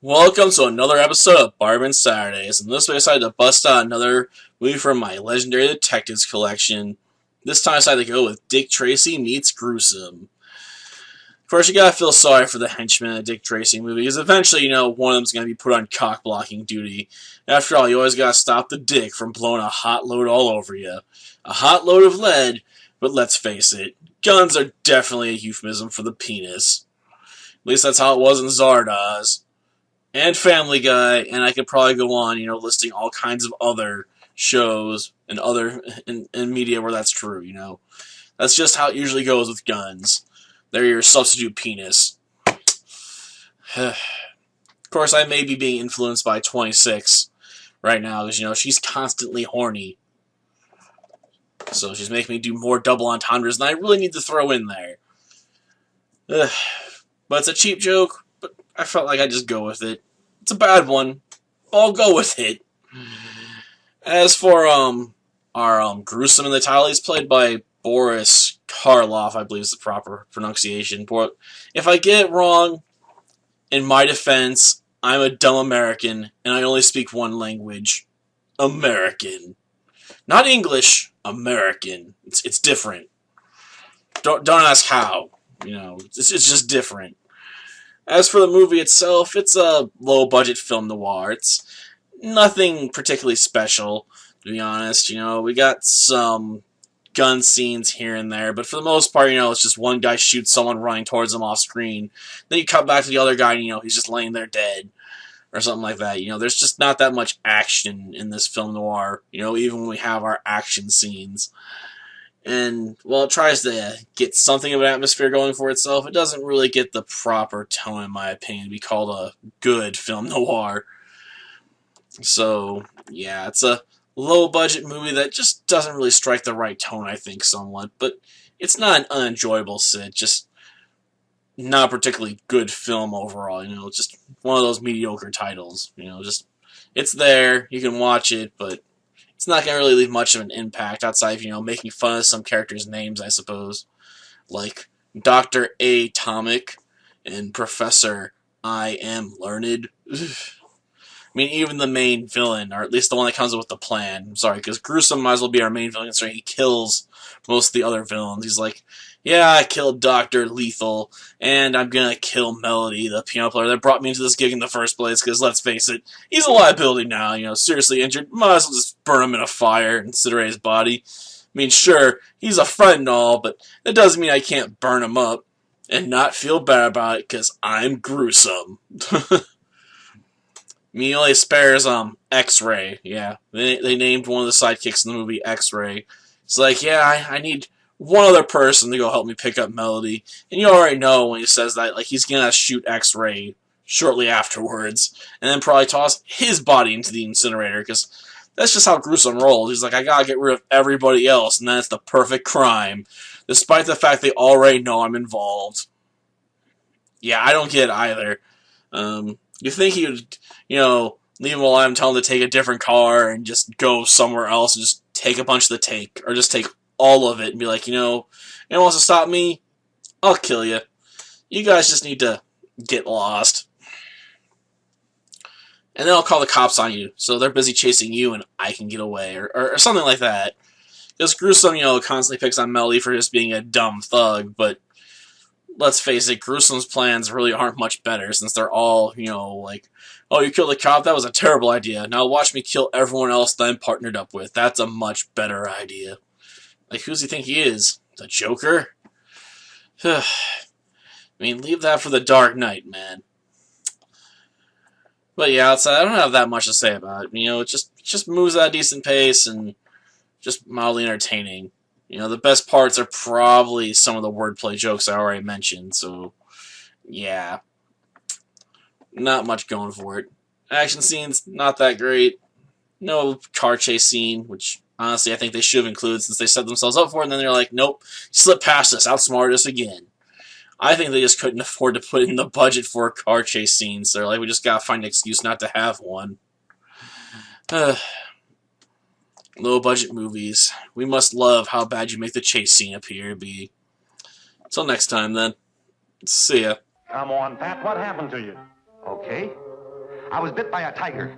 Welcome to another episode of Barman Saturdays, and this week I decided to bust out another movie from my Legendary Detectives collection. This time I decided to go with Tracey Meets Gruesome. Of course, you gotta feel sorry for the henchmen in a Dick Tracy movie, because eventually, one of them's gonna be put on cock-blocking duty. After all, you always gotta stop the dick from blowing a hot load all over you. A hot load of lead, but let's face it, guns are definitely a euphemism for the penis. At least that's how it was in Zardoz. And Family Guy, and I could probably go on, listing all kinds of other shows and other in media where that's true. That's just how it usually goes with guns. They're your substitute penis. Of course, I may be being influenced by 26 right now, because, she's constantly horny. So she's making me do more double entendres than I really need to throw in there. But it's a cheap joke. I felt like I'd just go with it. It's a bad one. I'll go with it. As for our gruesome in the title, he's played by Boris Karloff, I believe is the proper pronunciation. But if I get it wrong, in my defense, I'm a dumb American, and I only speak one language. American. Not English, American. It's different. Don't ask how. It's just different. As for the movie itself, it's a low-budget film noir. It's nothing particularly special, to be honest. We got some gun scenes here and there, but for the most part, it's just one guy shoots someone running towards him off screen. Then you cut back to the other guy, and, he's just laying there dead, or something like that. There's just not that much action in this film noir, even when we have our action scenes. And while it tries to get something of an atmosphere going for itself, it doesn't really get the proper tone, in my opinion, to be called a good film noir. So, yeah, it's a low-budget movie that just doesn't really strike the right tone, I think, somewhat. But it's not an unenjoyable sit, just not a particularly good film overall, just one of those mediocre titles, it's there, you can watch it, but it's not going to really leave much of an impact outside of, making fun of some characters' names, I suppose. Like Dr. Atomic and Professor I Am Learned. Even the main villain, or at least the one that comes up with the plan. I'm sorry, because Gruesome might as well be our main villain, so he kills most of the other villains. He's like, yeah, I killed Dr. Lethal, and I'm gonna kill Melody, the piano player that brought me into this gig in the first place, because let's face it, he's a liability now, seriously injured, might as well just burn him in a fire and incinerate his body. Sure, he's a friend and all, but that doesn't mean I can't burn him up and not feel bad about it, because I'm gruesome. He only spares, X-Ray, yeah. They named one of the sidekicks in the movie X-Ray. It's like, yeah, I need one other person to go help me pick up Melody. And you already know when he says that, like, he's gonna shoot X-Ray shortly afterwards, and then probably toss his body into the incinerator, because that's just how Gruesome rolls. He's like, I gotta get rid of everybody else, and then it's the perfect crime, despite the fact they already know I'm involved. Yeah, I don't get it either. You think he would, leave him alive and tell him to take a different car and just go somewhere else and just take a bunch of the take, or just take all of it and be like, anyone wants to stop me? I'll kill you. You guys just need to get lost. And then I'll call the cops on you, so they're busy chasing you and I can get away, or something like that. Because Gruesome, constantly picks on Melody for just being a dumb thug, but let's face it, Gruesome's plans really aren't much better, since they're all, like, oh, you killed the cop? That was a terrible idea. Now watch me kill everyone else that I'm partnered up with. That's a much better idea. Like, who does he think he is? The Joker? Leave that for the Dark Knight, man. But yeah, outside, I don't have that much to say about it. It just moves at a decent pace and just mildly entertaining. The best parts are probably some of the wordplay jokes I already mentioned, so yeah. Not much going for it. Action scenes, not that great. No car chase scene, which honestly I think they should have included since they set themselves up for it, and then they're like, nope, slip past us, outsmart us again. I think they just couldn't afford to put in the budget for a car chase scene, so they're like, we just gotta find an excuse not to have one. Low-budget movies. We must love how bad you make the chase scene appear to be. Until next time, then. See ya. Come on, Pat, what happened to you? Okay. I was bit by a tiger.